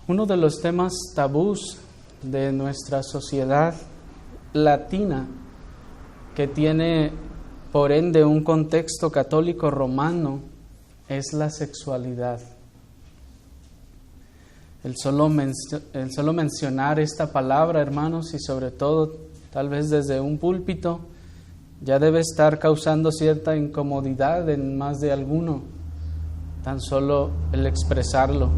Uno de los temas tabús de nuestra sociedad latina, que tiene por ende un contexto católico romano, es la sexualidad. El solo mencionar esta palabra, hermanos, y sobre todo tal vez desde un púlpito, ya debe estar causando cierta incomodidad en más de alguno, tan solo el expresarlo.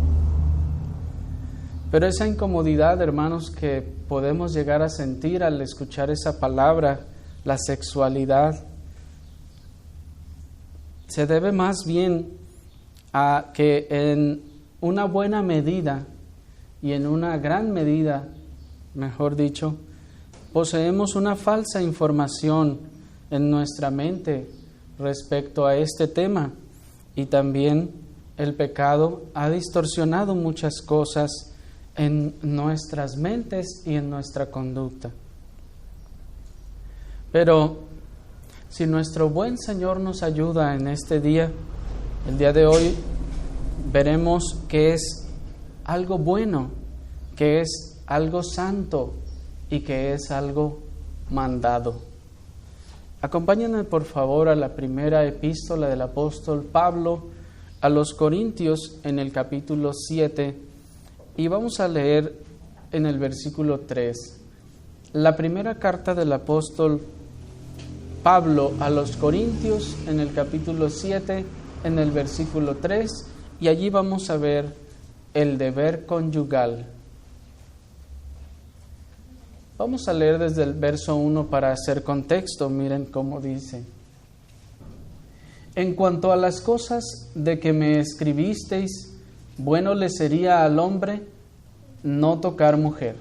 Pero esa incomodidad, hermanos, que podemos llegar a sentir al escuchar esa palabra, la sexualidad, se debe más bien a que en una buena medida y en una gran medida, mejor dicho, poseemos una falsa información en nuestra mente respecto a este tema, y también el pecado ha distorsionado muchas cosas en nuestras mentes y en nuestra conducta. Pero si nuestro buen Señor nos ayuda en este día, el día de hoy, veremos que es algo bueno, que es algo santo y que es algo mandado. Acompáñenme por favor a la primera epístola del apóstol Pablo a los Corintios en el capítulo 7, y vamos a leer en el versículo 3. La primera carta del apóstol Pablo a los Corintios en el capítulo 7, en el versículo 3, y allí vamos a ver el deber conyugal. Vamos a leer desde el verso 1 para hacer contexto. Miren cómo dice: En cuanto a las cosas de que me escribisteis, bueno le sería al hombre no tocar mujer.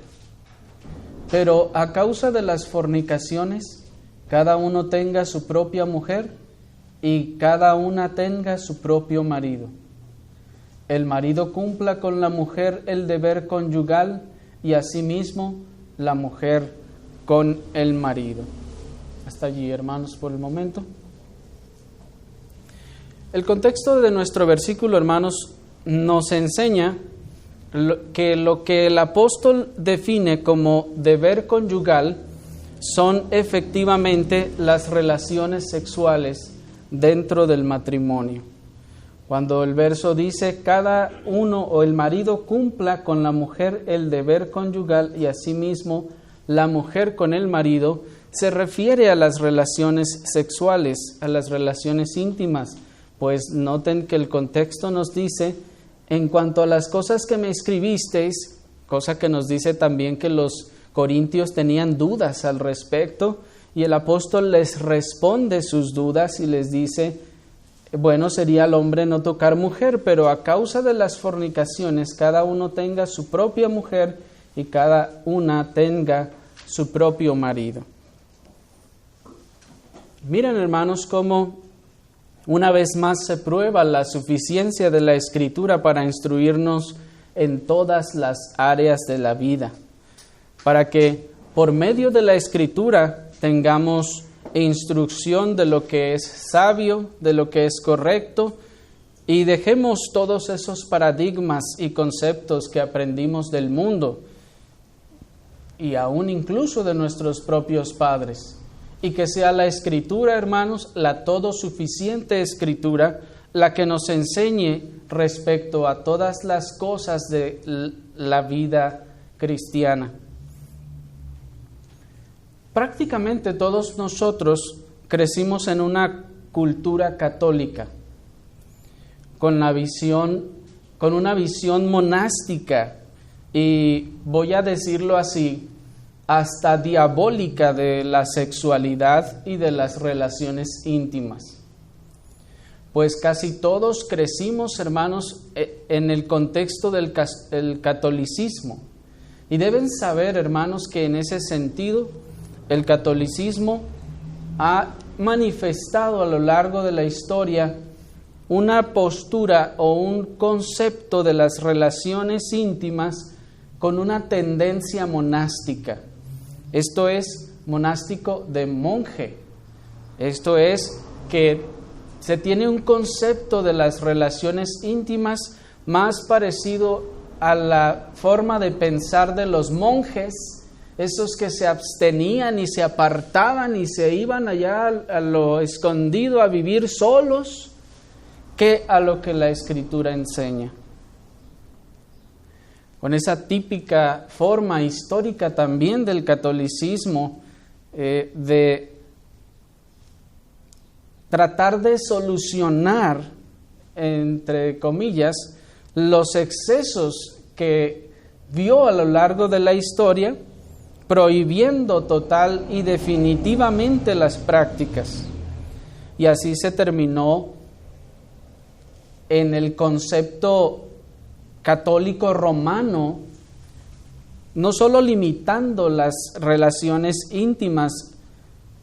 Pero a causa de las fornicaciones, cada uno tenga su propia mujer y cada una tenga su propio marido. El marido cumpla con la mujer el deber conyugal y asimismo la mujer con el marido. Hasta allí, hermanos, por el momento. El contexto de nuestro versículo, hermanos, nos enseña que lo que el apóstol define como deber conyugal son efectivamente las relaciones sexuales dentro del matrimonio. Cuando el verso dice cada uno o el marido cumpla con la mujer el deber conyugal y asimismo la mujer con el marido, se refiere a las relaciones sexuales, a las relaciones íntimas. Pues noten que el contexto nos dice: en cuanto a las cosas que me escribisteis, cosa que nos dice también que los corintios tenían dudas al respecto, y el apóstol les responde sus dudas y les dice: bueno, sería el hombre no tocar mujer, pero a causa de las fornicaciones, cada uno tenga su propia mujer y cada una tenga su propio marido. Miren, hermanos, cómo una vez más se prueba la suficiencia de la Escritura para instruirnos en todas las áreas de la vida, para que por medio de la Escritura tengamos instrucción de lo que es sabio, de lo que es correcto, y dejemos todos esos paradigmas y conceptos que aprendimos del mundo y aún incluso de nuestros propios padres. Y que sea la Escritura, hermanos, la todo suficiente Escritura, la que nos enseñe respecto a todas las cosas de la vida cristiana. Prácticamente todos nosotros crecimos en una cultura católica, con una visión monástica y, voy a decirlo así, hasta diabólica de la sexualidad y de las relaciones íntimas. Pues casi todos crecimos, hermanos, en el contexto del catolicismo. Y deben saber, hermanos, que en ese sentido el catolicismo ha manifestado a lo largo de la historia una postura o un concepto de las relaciones íntimas con una tendencia monástica. Esto es monástico de monje. Esto es que se tiene un concepto de las relaciones íntimas más parecido a la forma de pensar de los monjes, esos que se abstenían y se apartaban y se iban allá a lo escondido a vivir solos, que a lo que la Escritura enseña. Con esa típica forma histórica también del catolicismo de tratar de solucionar, entre comillas, los excesos que vio a lo largo de la historia, prohibiendo total y definitivamente las prácticas. Y así se terminó en el concepto católico romano, no solo limitando las relaciones íntimas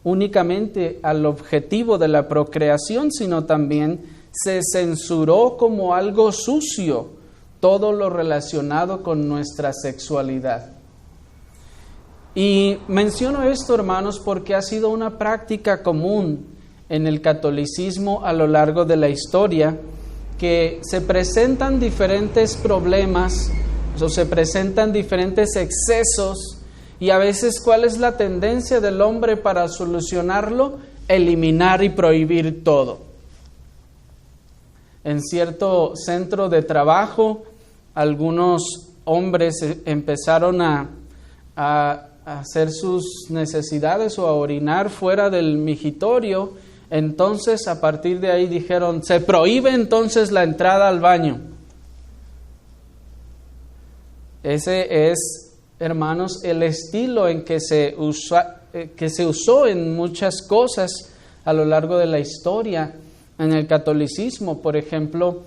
únicamente al objetivo de la procreación, sino también se censuró como algo sucio todo lo relacionado con nuestra sexualidad. Y menciono esto, hermanos, porque ha sido una práctica común en el catolicismo a lo largo de la historia, que se presentan diferentes problemas o se presentan diferentes excesos, y a veces, ¿cuál es la tendencia del hombre para solucionarlo? Eliminar y prohibir todo. En cierto centro de trabajo, algunos hombres empezaron a hacer sus necesidades o a orinar fuera del migitorio. Entonces, a partir de ahí dijeron, se prohíbe entonces la entrada al baño. Ese es, hermanos, el estilo en que se usó en muchas cosas a lo largo de la historia en el catolicismo. Por ejemplo,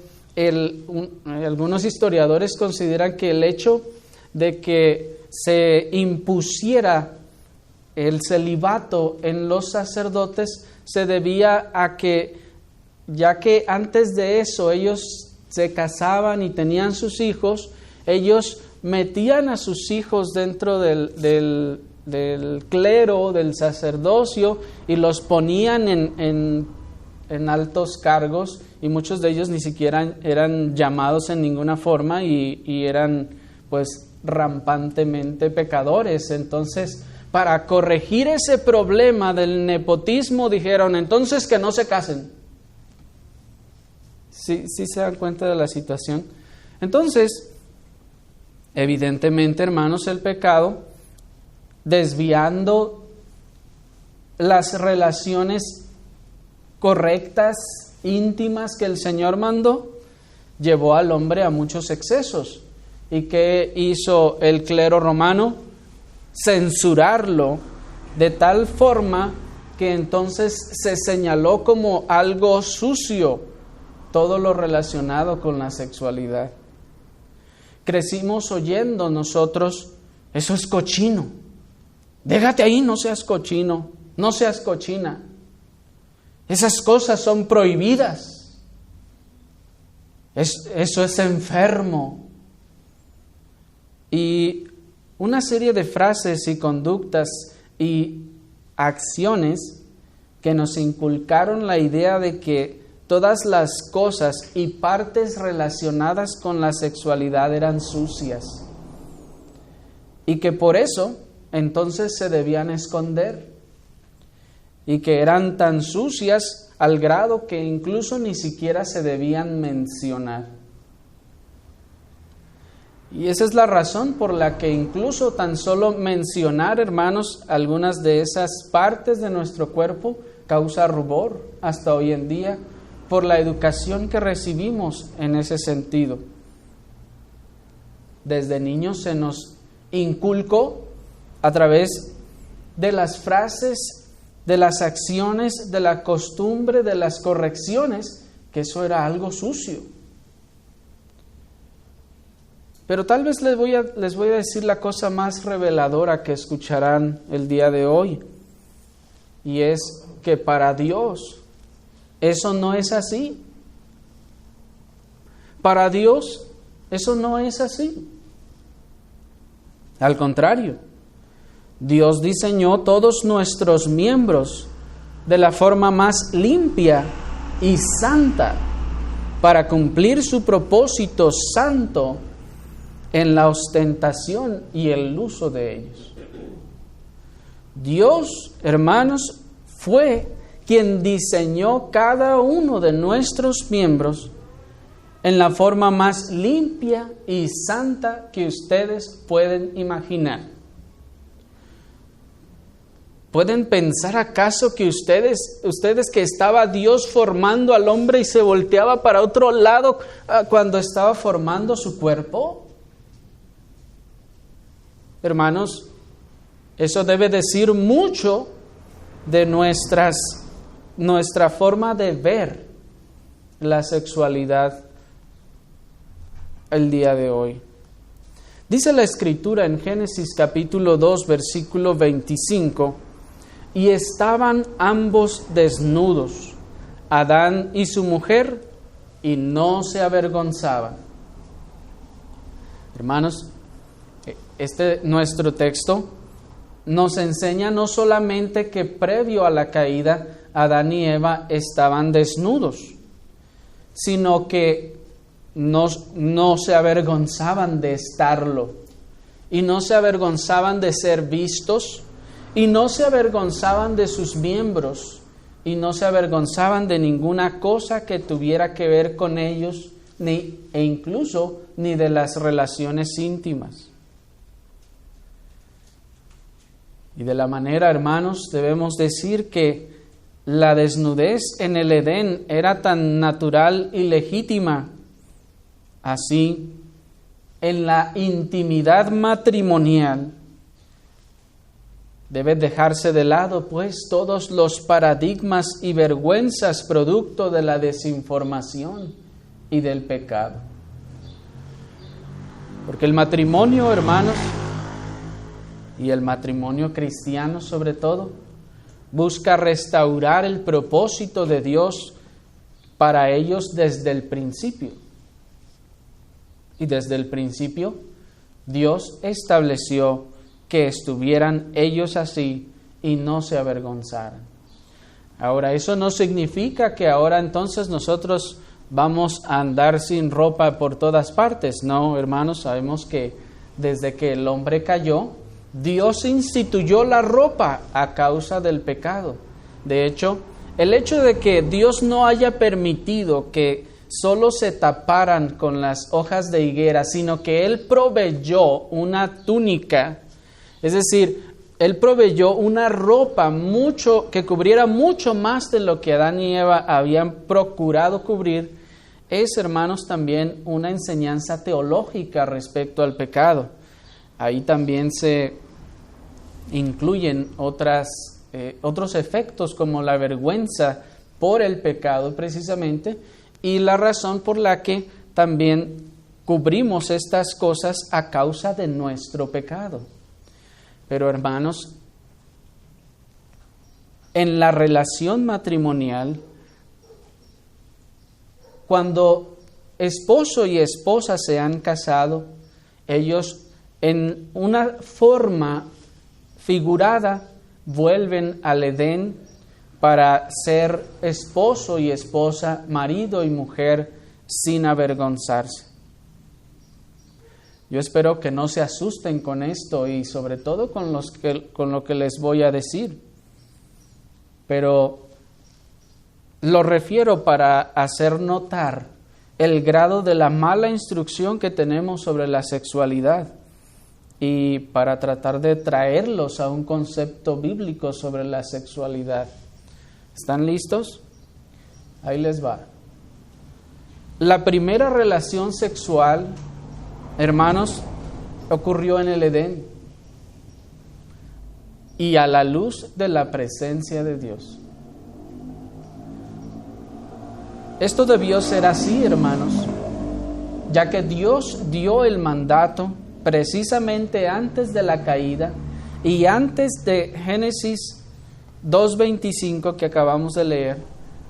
algunos historiadores consideran que el hecho de que se impusiera el celibato en los sacerdotes se debía a que, ya que antes de eso ellos se casaban y tenían sus hijos, ellos metían a sus hijos dentro del clero, del sacerdocio, y los ponían en altos cargos, y muchos de ellos ni siquiera eran llamados en ninguna forma y eran pues rampantemente pecadores. Entonces, para corregir ese problema del nepotismo, dijeron, entonces que no se casen. ¿Sí se dan cuenta de la situación? Entonces, evidentemente, hermanos, el pecado, desviando las relaciones correctas, íntimas que el Señor mandó, llevó al hombre a muchos excesos. ¿Y qué hizo el clero romano? Censurarlo de tal forma que entonces se señaló como algo sucio todo lo relacionado con la sexualidad. Crecimos oyendo nosotros, eso es cochino, déjate ahí, no seas cochino, no seas cochina, esas cosas son prohibidas, eso es enfermo. Y una serie de frases y conductas y acciones que nos inculcaron la idea de que todas las cosas y partes relacionadas con la sexualidad eran sucias y que por eso entonces se debían esconder, y que eran tan sucias al grado que incluso ni siquiera se debían mencionar. Y esa es la razón por la que incluso tan solo mencionar, hermanos, algunas de esas partes de nuestro cuerpo causa rubor hasta hoy en día por la educación que recibimos en ese sentido. Desde niños se nos inculcó a través de las frases, de las acciones, de la costumbre, de las correcciones, que eso era algo sucio. Pero tal vez les voy a decir la cosa más reveladora que escucharán el día de hoy. Y es que para Dios eso no es así. Para Dios eso no es así. Al contrario, Dios diseñó todos nuestros miembros de la forma más limpia y santa para cumplir su propósito santo en la ostentación y el uso de ellos. Dios, hermanos, fue quien diseñó cada uno de nuestros miembros en la forma más limpia y santa que ustedes pueden imaginar. ¿Pueden pensar acaso que ustedes que estaba Dios formando al hombre y se volteaba para otro lado cuando estaba formando su cuerpo? Hermanos, eso debe decir mucho de nuestra forma de ver la sexualidad el día de hoy. Dice la Escritura en Génesis capítulo 2, versículo 25, y estaban ambos desnudos, Adán y su mujer, y no se avergonzaban. Hermanos, nuestro texto nos enseña no solamente que previo a la caída Adán y Eva estaban desnudos, sino que no se avergonzaban de estarlo, y no se avergonzaban de ser vistos, y no se avergonzaban de sus miembros, y no se avergonzaban de ninguna cosa que tuviera que ver con ellos, e incluso ni de las relaciones íntimas. Y de la manera, hermanos, debemos decir que la desnudez en el Edén era tan natural y legítima. Así, en la intimidad matrimonial, debe dejarse de lado, pues, todos los paradigmas y vergüenzas producto de la desinformación y del pecado. Porque el matrimonio, hermanos, y el matrimonio cristiano sobre todo, busca restaurar el propósito de Dios para ellos desde el principio. Y desde el principio, Dios estableció que estuvieran ellos así y no se avergonzaran. Ahora, eso no significa que ahora entonces nosotros vamos a andar sin ropa por todas partes. No, hermanos, sabemos que desde que el hombre cayó, Dios instituyó la ropa a causa del pecado. De hecho, el hecho de que Dios no haya permitido que solo se taparan con las hojas de higuera, sino que Él proveyó una túnica, es decir, Él proveyó una ropa que cubriera mucho más de lo que Adán y Eva habían procurado cubrir, es, hermanos, también una enseñanza teológica respecto al pecado. Ahí también se incluyen otros efectos como la vergüenza por el pecado precisamente, y la razón por la que también cubrimos estas cosas a causa de nuestro pecado. Pero, hermanos, en la relación matrimonial, cuando esposo y esposa se han casado, ellos en una forma figurada vuelven al Edén para ser esposo y esposa, marido y mujer, sin avergonzarse. Yo espero que no se asusten con esto y sobre todo con lo que les voy a decir. Pero lo refiero para hacer notar el grado de la mala instrucción que tenemos sobre la sexualidad y para tratar de traerlos a un concepto bíblico sobre la sexualidad. ¿Están listos? Ahí les va. La primera relación sexual, hermanos, ocurrió en el Edén y a la luz de la presencia de Dios. Esto debió ser así, hermanos, ya que Dios dio el mandato precisamente antes de la caída y antes de Génesis 2:25 que acabamos de leer,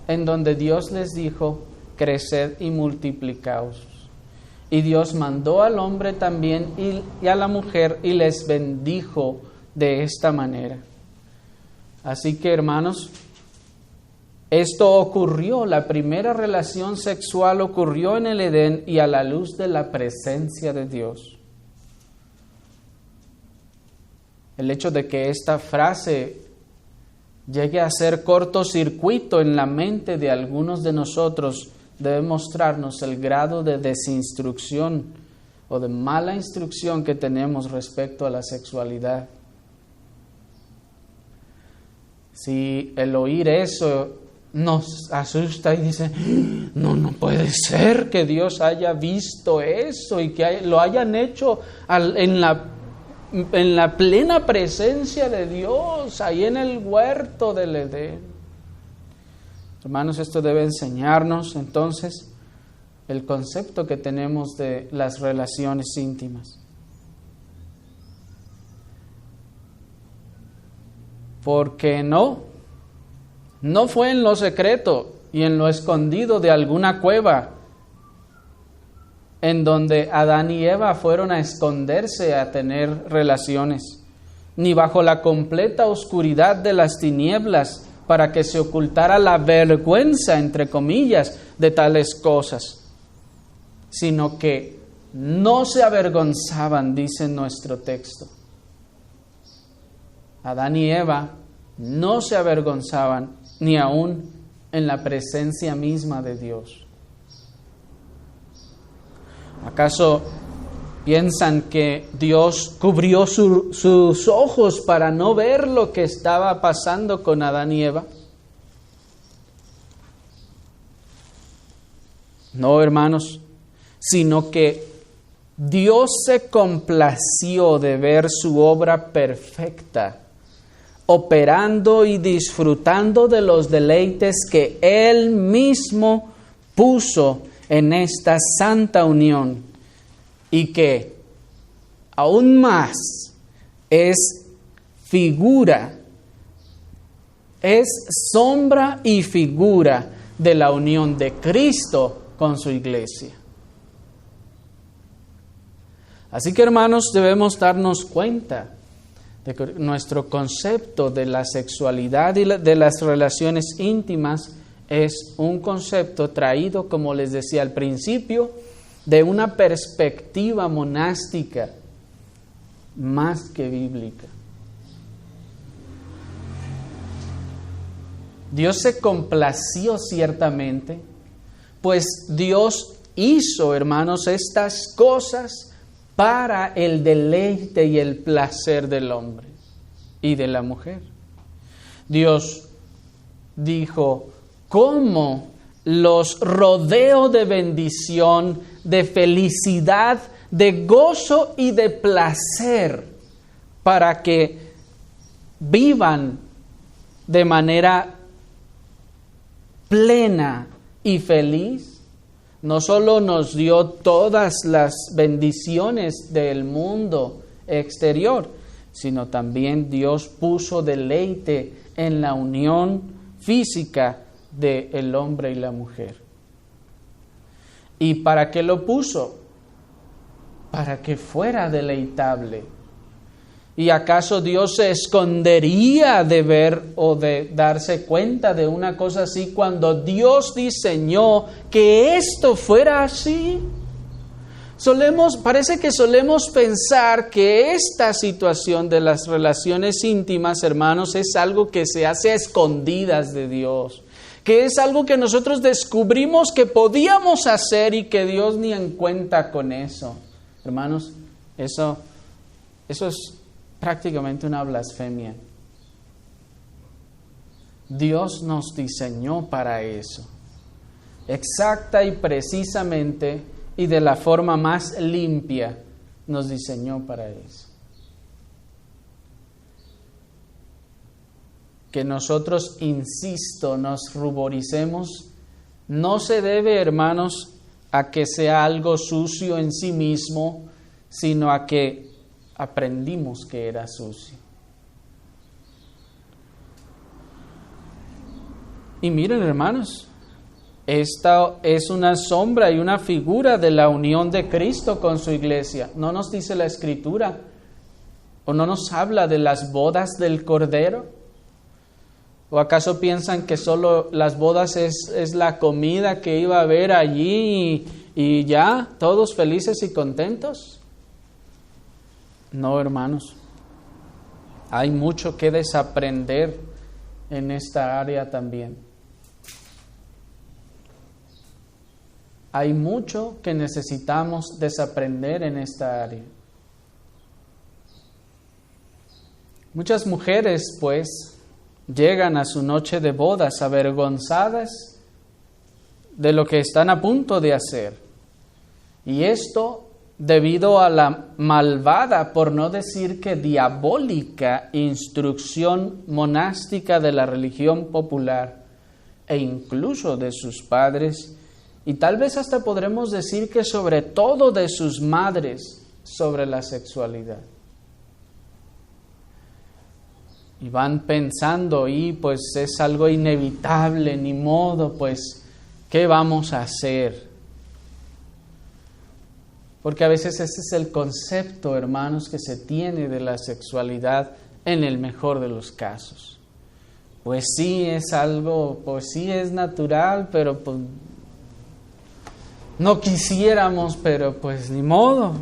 en donde Dios les dijo: creced y multiplicaos. Y Dios mandó al hombre también y a la mujer y les bendijo de esta manera. Así que, hermanos, esto ocurrió, la primera relación sexual ocurrió en el Edén y a la luz de la presencia de Dios. el hecho de que esta frase llegue a ser cortocircuito en la mente de algunos de nosotros debe mostrarnos el grado de desinstrucción o de mala instrucción que tenemos respecto a la sexualidad. Si el oír eso nos asusta y dice, no puede ser que Dios haya visto eso y que lo hayan hecho en la plena presencia de Dios, ahí en el huerto del Edén. Hermanos, esto debe enseñarnos entonces el concepto que tenemos de las relaciones íntimas. Porque no fue en lo secreto y en lo escondido de alguna cueva en donde Adán y Eva fueron a esconderse a tener relaciones, ni bajo la completa oscuridad de las tinieblas para que se ocultara la vergüenza, entre comillas, de tales cosas, sino que no se avergonzaban, dice nuestro texto. Adán y Eva no se avergonzaban ni aún en la presencia misma de Dios. ¿Acaso piensan que Dios cubrió sus ojos para no ver lo que estaba pasando con Adán y Eva? No, hermanos, sino que Dios se complació de ver su obra perfecta, operando y disfrutando de los deleites que Él mismo puso en esta santa unión, y que aún más es figura, es sombra y figura de la unión de Cristo con su iglesia. Así que, hermanos, debemos darnos cuenta de que nuestro concepto de la sexualidad y de las relaciones íntimas es un concepto traído, como les decía al principio, de una perspectiva monástica más que bíblica. Dios se complació ciertamente, pues Dios hizo, hermanos, estas cosas para el deleite y el placer del hombre y de la mujer. Dios dijo, ¿cómo los rodeo de bendición, de felicidad, de gozo y de placer para que vivan de manera plena y feliz? No solo nos dio todas las bendiciones del mundo exterior, sino también Dios puso deleite en la unión física del hombre y la mujer. ¿Y para qué lo puso? Para que fuera deleitable. ¿Y acaso Dios se escondería de ver o de darse cuenta de una cosa así cuando Dios diseñó que esto fuera así? Parece que solemos pensar que esta situación de las relaciones íntimas, hermanos, es algo que se hace a escondidas de Dios, que es algo que nosotros descubrimos que podíamos hacer y que Dios ni en cuenta con eso. Hermanos, eso es prácticamente una blasfemia. Dios nos diseñó para eso, exacta y precisamente y de la forma más limpia nos diseñó para eso. Que nosotros, insisto, nos ruboricemos, no se debe, hermanos, a que sea algo sucio en sí mismo, sino a que aprendimos que era sucio. Y miren, hermanos, esta es una sombra y una figura de la unión de Cristo con su iglesia. ¿No nos dice la Escritura? ¿O no nos habla de las bodas del Cordero? ¿O acaso piensan que solo las bodas es la comida que iba a haber allí y ya, todos felices y contentos? No, hermanos. Hay mucho que desaprender en esta área también. Hay mucho que necesitamos desaprender en esta área. Muchas mujeres, pues, llegan a su noche de bodas avergonzadas de lo que están a punto de hacer. Y esto debido a la malvada, por no decir que diabólica, instrucción monástica de la religión popular e incluso de sus padres, y tal vez hasta podremos decir que sobre todo de sus madres, sobre la sexualidad. Y van pensando, y pues es algo inevitable, ni modo, pues, ¿qué vamos a hacer? Porque a veces ese es el concepto, hermanos, que se tiene de la sexualidad en el mejor de los casos. Pues sí es algo, pues sí es natural, pero pues no quisiéramos, pero pues ni modo,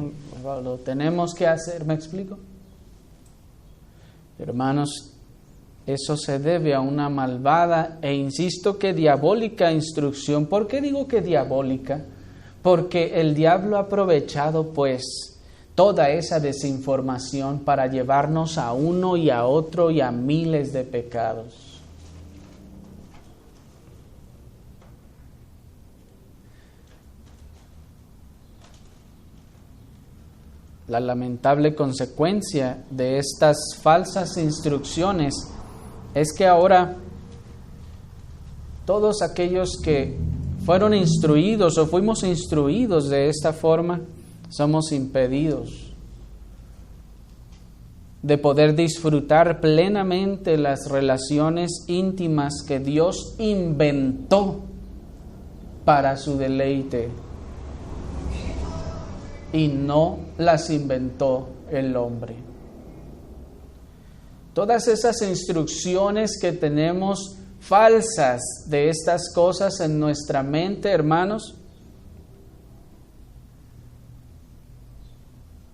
lo tenemos que hacer, ¿me explico? Hermanos, eso se debe a una malvada e insisto que diabólica instrucción. ¿Por qué digo que diabólica? Porque el diablo ha aprovechado pues toda esa desinformación para llevarnos a uno y a otro y a miles de pecados. La lamentable consecuencia de estas falsas instrucciones es que ahora todos aquellos que fueron instruidos o fuimos instruidos de esta forma, somos impedidos de poder disfrutar plenamente las relaciones íntimas que Dios inventó para su deleite. Y no las inventó el hombre. Todas esas instrucciones que tenemos falsas de estas cosas en nuestra mente, hermanos,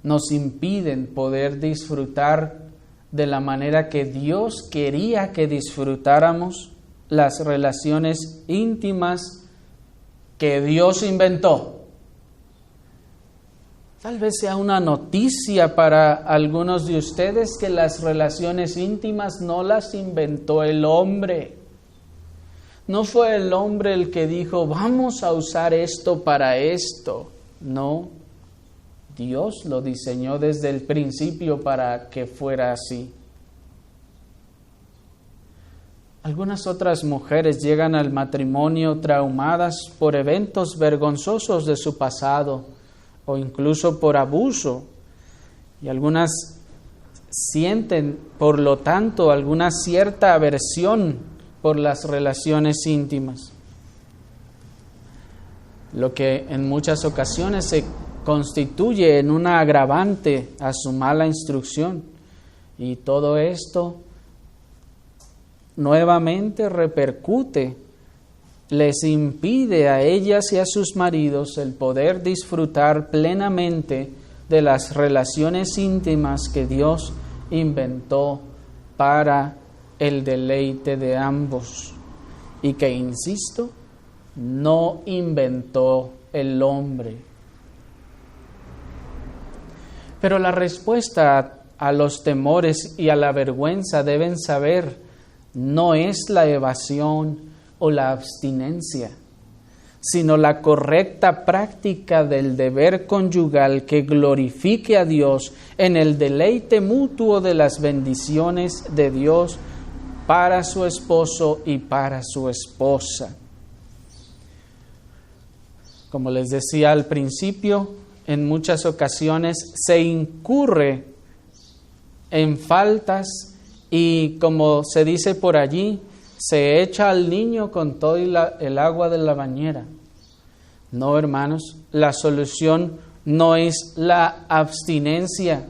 nos impiden poder disfrutar de la manera que Dios quería que disfrutáramos las relaciones íntimas que Dios inventó. Tal vez sea una noticia para algunos de ustedes que las relaciones íntimas no las inventó el hombre. No fue el hombre el que dijo, vamos a usar esto para esto. No, Dios lo diseñó desde el principio para que fuera así. Algunas otras mujeres llegan al matrimonio traumadas por eventos vergonzosos de su pasado, o incluso por abuso, y algunas sienten, por lo tanto, alguna cierta aversión por las relaciones íntimas, lo que en muchas ocasiones se constituye en una agravante a su mala instrucción, y todo esto nuevamente repercute, les impide a ellas y a sus maridos el poder disfrutar plenamente de las relaciones íntimas que Dios inventó para el deleite de ambos y que, insisto, no inventó el hombre. Pero la respuesta a los temores y a la vergüenza, deben saber, no es la evasión o la abstinencia, sino la correcta práctica del deber conyugal que glorifique a Dios en el deleite mutuo de las bendiciones de Dios para su esposo y para su esposa. Como les decía al principio, en muchas ocasiones se incurre en faltas y, como se dice por allí, se echa al niño con todo el agua de la bañera. No, hermanos, la solución no es la abstinencia.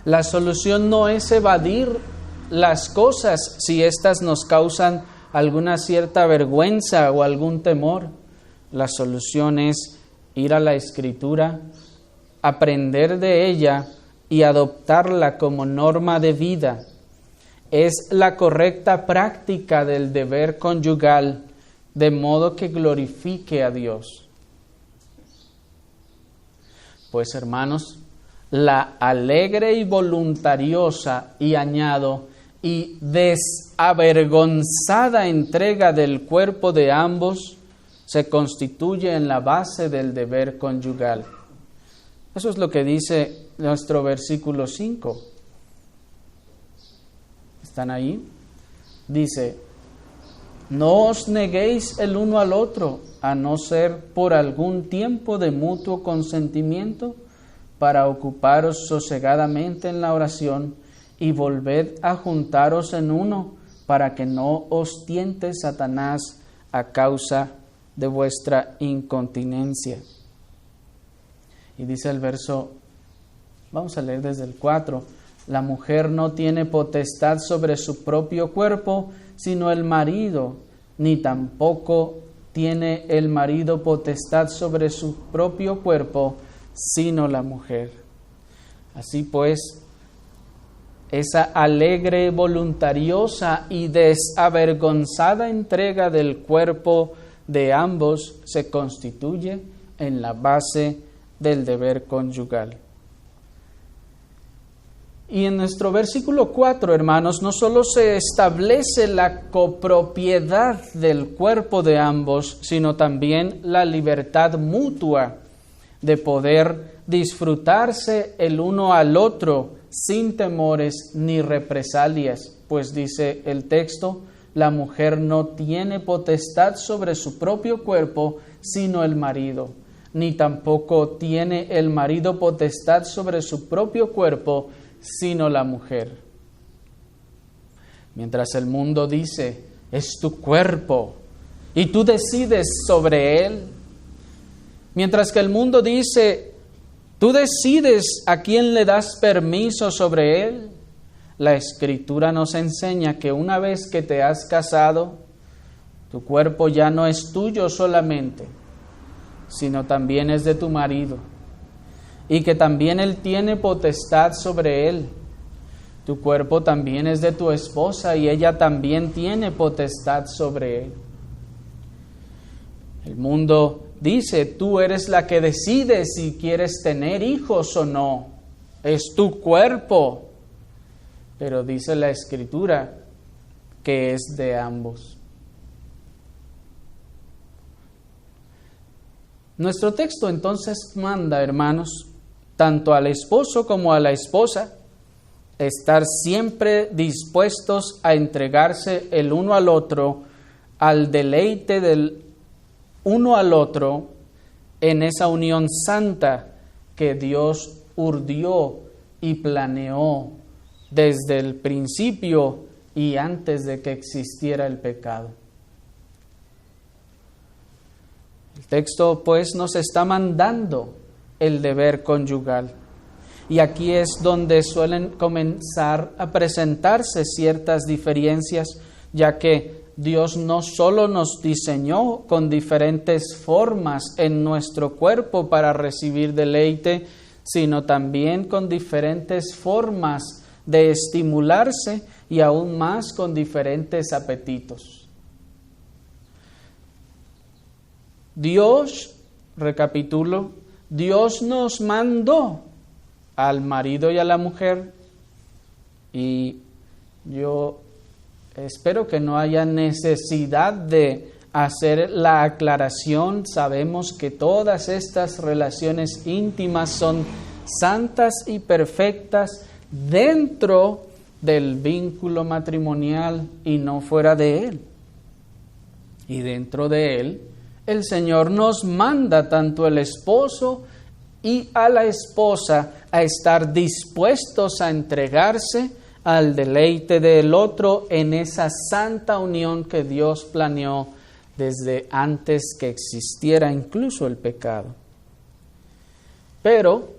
La solución no es evadir las cosas si éstas nos causan alguna cierta vergüenza o algún temor. La solución es ir a la Escritura, aprender de ella, y adoptarla como norma de vida. Es la correcta práctica del deber conyugal, de modo que glorifique a Dios. Pues, hermanos, la alegre y voluntariosa, y añado, y desavergonzada entrega del cuerpo de ambos se constituye en la base del deber conyugal. Eso es lo que dice nuestro versículo 5. ¿Están ahí? Dice: no os neguéis el uno al otro, a no ser por algún tiempo de mutuo consentimiento, para ocuparos sosegadamente en la oración, y volved a juntaros en uno, para que no os tiente Satanás a causa de vuestra incontinencia. Y dice el verso, vamos a leer desde el 4, la mujer no tiene potestad sobre su propio cuerpo, sino el marido, ni tampoco tiene el marido potestad sobre su propio cuerpo, sino la mujer. Así pues, esa alegre, voluntariosa y desavergonzada entrega del cuerpo de ambos se constituye en la base del deber conyugal. Y en nuestro versículo 4, hermanos, no solo se establece la copropiedad del cuerpo de ambos, sino también la libertad mutua de poder disfrutarse el uno al otro sin temores ni represalias, pues dice el texto, la mujer no tiene potestad sobre su propio cuerpo, sino el marido, ni tampoco tiene el marido potestad sobre su propio cuerpo, sino la mujer. Mientras el mundo dice, es tu cuerpo, y tú decides sobre él. Mientras que el mundo dice, tú decides a quién le das permiso sobre él. La Escritura nos enseña que una vez que te has casado, tu cuerpo ya no es tuyo solamente, sino también es de tu marido, y que también él tiene potestad sobre él. Tu cuerpo también es de tu esposa y ella también tiene potestad sobre él. El mundo dice, tú eres la que decide si quieres tener hijos o no. Es tu cuerpo. Pero dice la Escritura que es de ambos. Nuestro texto entonces manda, hermanos, tanto al esposo como a la esposa, estar siempre dispuestos a entregarse el uno al otro, al deleite del uno al otro, en esa unión santa que Dios urdió y planeó desde el principio y antes de que existiera el pecado. El texto pues nos está mandando el deber conyugal. Y aquí es donde suelen comenzar a presentarse ciertas diferencias, ya que Dios no solo nos diseñó con diferentes formas en nuestro cuerpo para recibir deleite, sino también con diferentes formas de estimularse y aún más con diferentes apetitos. Dios, recapitulo, Dios nos mandó al marido y a la mujer, y yo espero que no haya necesidad de hacer la aclaración. Sabemos que todas estas relaciones íntimas son santas y perfectas dentro del vínculo matrimonial y no fuera de él. Y dentro de él, el Señor nos manda tanto al esposo y a la esposa a estar dispuestos a entregarse al deleite del otro en esa santa unión que Dios planeó desde antes que existiera incluso el pecado. Pero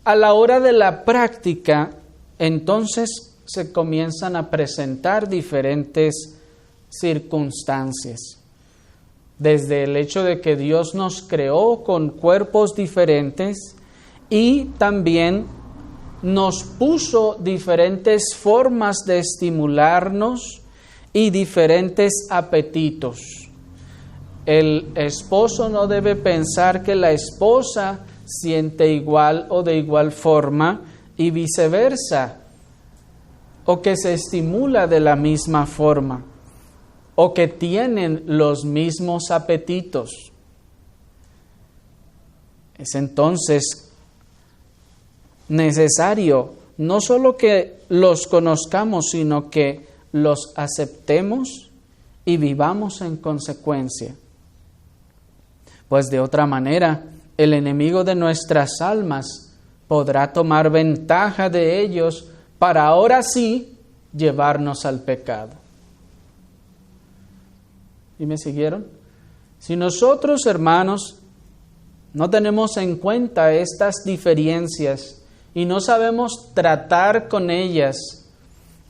a la hora de la práctica, entonces se comienzan a presentar diferentes circunstancias. desde el hecho de que Dios nos creó con cuerpos diferentes y también nos puso diferentes formas de estimularnos y diferentes apetitos. El esposo no debe pensar que la esposa siente igual o de igual forma y viceversa, o que se estimula de la misma forma, o que tienen los mismos apetitos. Es entonces necesario no solo que los conozcamos, sino que los aceptemos y vivamos en consecuencia. Pues de otra manera, el enemigo de nuestras almas podrá tomar ventaja de ellos para ahora sí llevarnos al pecado. ¿Y me siguieron? Si nosotros, hermanos, no tenemos en cuenta estas diferencias y no sabemos tratar con ellas,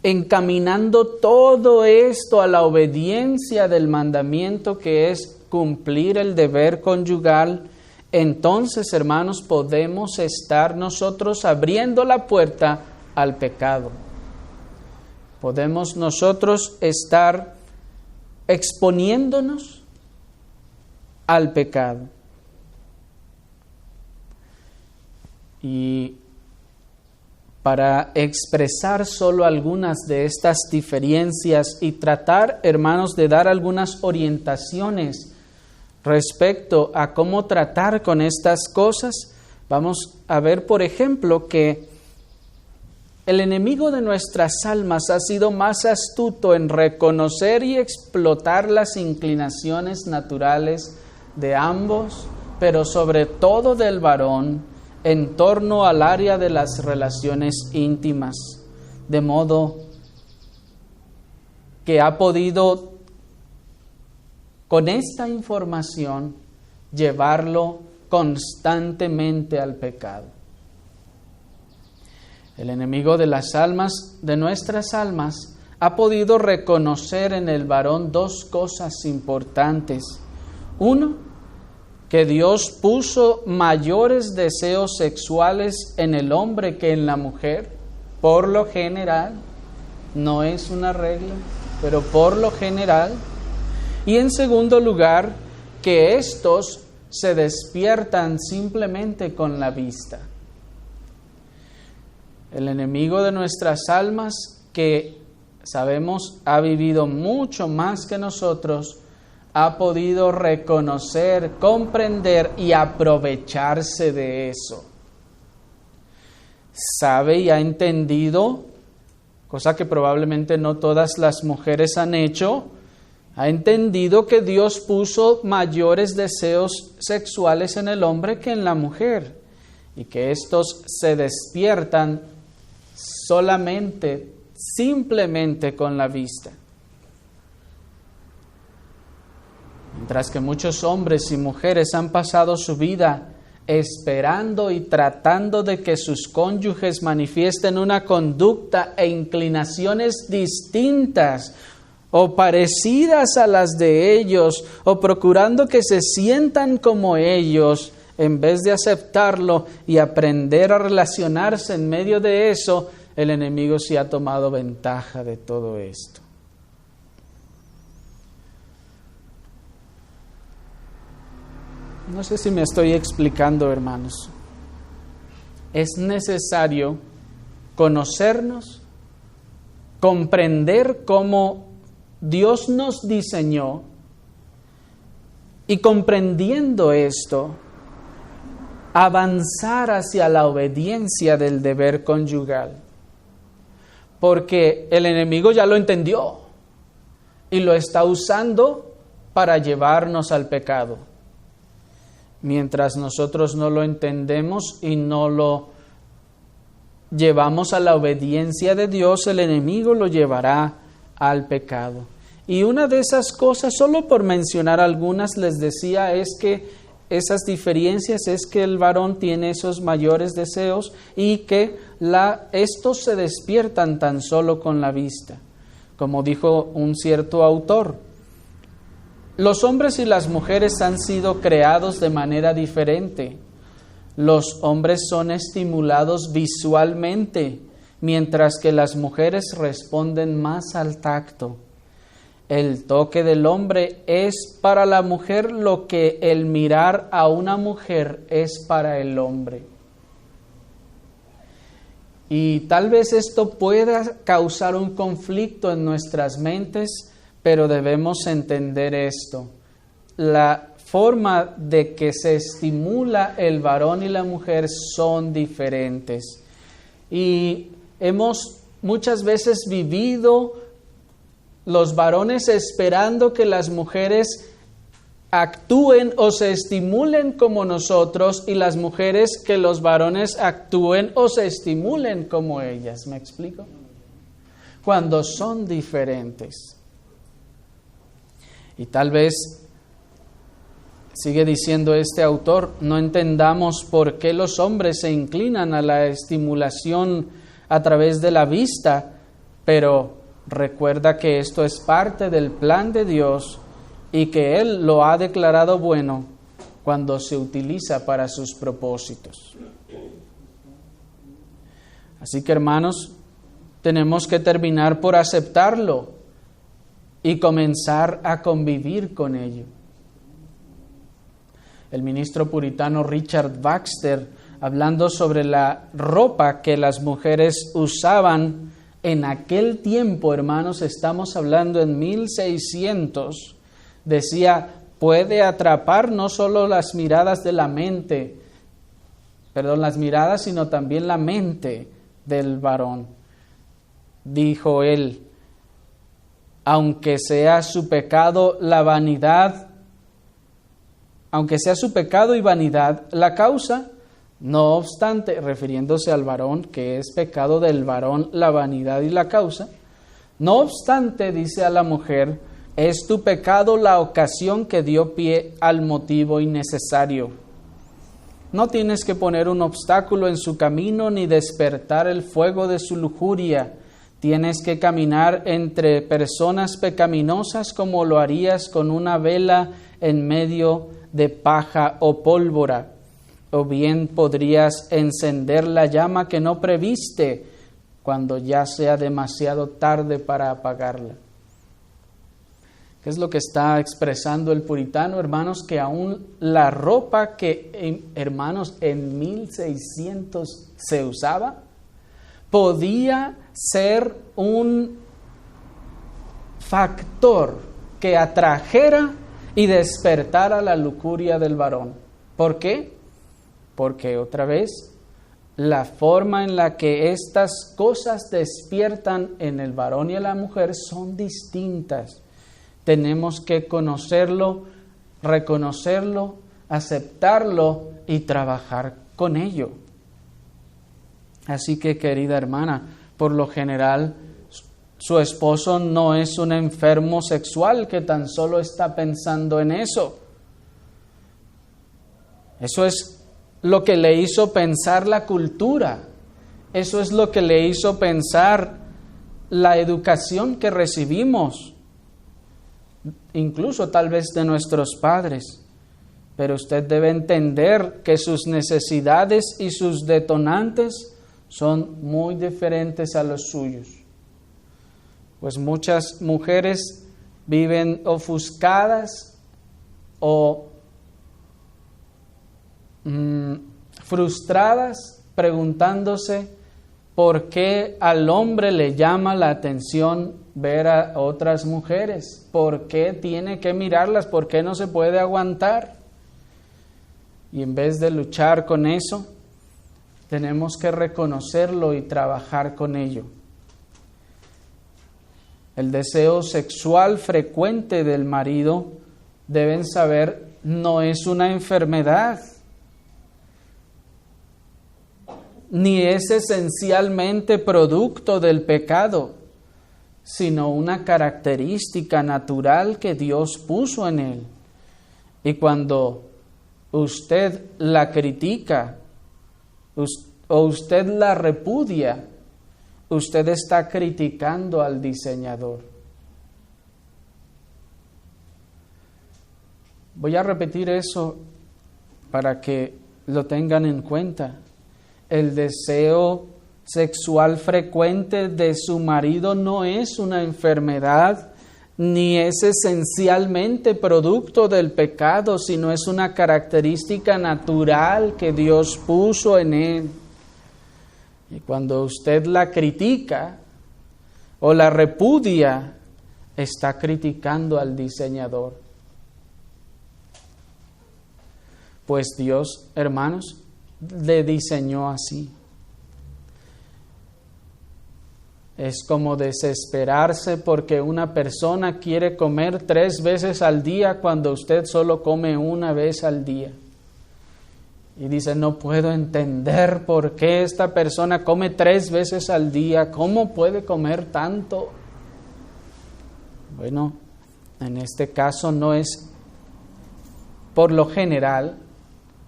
encaminando todo esto a la obediencia del mandamiento que es cumplir el deber conyugal, entonces, hermanos, podemos estar nosotros abriendo la puerta al pecado. Podemos nosotros estar exponiéndonos al pecado. Y para expresar solo algunas de estas diferencias y tratar, hermanos, de dar algunas orientaciones respecto a cómo tratar con estas cosas, vamos a ver, por ejemplo, que el enemigo de nuestras almas ha sido más astuto en reconocer y explotar las inclinaciones naturales de ambos, pero sobre todo del varón, en torno al área de las relaciones íntimas, de modo que ha podido con esta información llevarlo constantemente al pecado. El enemigo de las almas, de nuestras almas, ha podido reconocer en el varón dos cosas importantes. Uno, que Dios puso mayores deseos sexuales en el hombre que en la mujer, por lo general, no es una regla, pero por lo general. Y en segundo lugar, que estos se despiertan simplemente con la vista. El enemigo de nuestras almas, que sabemos ha vivido mucho más que nosotros, ha podido reconocer, comprender y aprovecharse de eso. Sabe y ha entendido, cosa que probablemente no todas las mujeres han hecho, ha entendido que Dios puso mayores deseos sexuales en el hombre que en la mujer y que estos se despiertan simplemente con la vista. Mientras que muchos hombres y mujeres han pasado su vida esperando y tratando de que sus cónyuges manifiesten una conducta e inclinaciones distintas o parecidas a las de ellos, o procurando que se sientan como ellos, en vez de aceptarlo y aprender a relacionarse en medio de eso, el enemigo sí ha tomado ventaja de todo esto. No sé si me estoy explicando, hermanos. Es necesario conocernos, comprender cómo Dios nos diseñó y comprendiendo esto, avanzar hacia la obediencia del deber conyugal. Porque el enemigo ya lo entendió y lo está usando para llevarnos al pecado. Mientras nosotros no lo entendemos y no lo llevamos a la obediencia de Dios, el enemigo lo llevará al pecado. Y una de esas cosas, solo por mencionar algunas, les decía, es que esas diferencias es que el varón tiene esos mayores deseos y que estos se despiertan tan solo con la vista. Como dijo un cierto autor, Los hombres y las mujeres han sido creados de manera diferente. Los hombres son estimulados visualmente, mientras que las mujeres responden más al tacto. El toque del hombre es para la mujer lo que el mirar a una mujer es para el hombre. Y tal vez esto pueda causar un conflicto en nuestras mentes, pero debemos entender esto. La forma de que se estimula el varón y la mujer son diferentes. Y hemos muchas veces vivido los varones esperando que las mujeres actúen o se estimulen como nosotros y las mujeres que los varones actúen o se estimulen como ellas. ¿Me explico? Cuando son diferentes. Y tal vez, sigue diciendo este autor, no entendamos por qué los hombres se inclinan a la estimulación a través de la vista, pero recuerda que esto es parte del plan de Dios y que Él lo ha declarado bueno cuando se utiliza para sus propósitos. Así que, hermanos, tenemos que terminar por aceptarlo y comenzar a convivir con ello. El ministro puritano Richard Baxter, hablando sobre la ropa que las mujeres usaban en aquel tiempo, hermanos, estamos hablando en 1600, decía, puede atrapar no solo las miradas de la mente, las miradas, sino también la mente del varón. Dijo él, aunque sea su pecado la vanidad, aunque sea su pecado y vanidad la causa, no obstante, refiriéndose al varón, que es pecado del varón la vanidad y la causa, no obstante, dice a la mujer, es tu pecado la ocasión que dio pie al motivo innecesario. No tienes que poner un obstáculo en su camino ni despertar el fuego de su lujuria. Tienes que caminar entre personas pecaminosas como lo harías con una vela en medio de paja o pólvora. O bien podrías encender la llama que no previste cuando ya sea demasiado tarde para apagarla. ¿Qué es lo que está expresando el puritano, hermanos? Que aún la ropa que, hermanos, en 1600 se usaba, podía ser un factor que atrajera y despertara la lujuria del varón. ¿Por qué? Porque otra vez, la forma en la que estas cosas despiertan en el varón y en la mujer son distintas. Tenemos que conocerlo, reconocerlo, aceptarlo y trabajar con ello. Así que, querida hermana, por lo general, su esposo no es un enfermo sexual que tan solo está pensando en eso. Eso es lo que le hizo pensar la cultura. Eso es lo que le hizo pensar la educación que recibimos, incluso tal vez de nuestros padres. Pero usted debe entender que sus necesidades y sus detonantes son muy diferentes a los suyos. Pues muchas mujeres viven ofuscadas o frustradas, preguntándose por qué al hombre le llama la atención ver a otras mujeres, por qué tiene que mirarlas, por qué no se puede aguantar. Y en vez de luchar con eso, tenemos que reconocerlo y trabajar con ello. El deseo sexual frecuente del marido, deben saber, no es una enfermedad, ni es esencialmente producto del pecado, sino una característica natural que Dios puso en él. Y cuando usted la critica o usted la repudia, usted está criticando al diseñador. Voy a repetir eso para que lo tengan en cuenta. El deseo sexual frecuente de su marido no es una enfermedad, ni es esencialmente producto del pecado, sino es una característica natural que Dios puso en él. Y cuando usted la critica o la repudia, está criticando al diseñador. Pues Dios, hermanos, le diseñó así. Es como desesperarse porque una persona quiere comer 3 veces al día cuando usted solo come 1 vez al día. Y dice, no puedo entender por qué esta persona come 3 veces al día. ¿Cómo puede comer tanto? Bueno, en este caso no es, por lo general,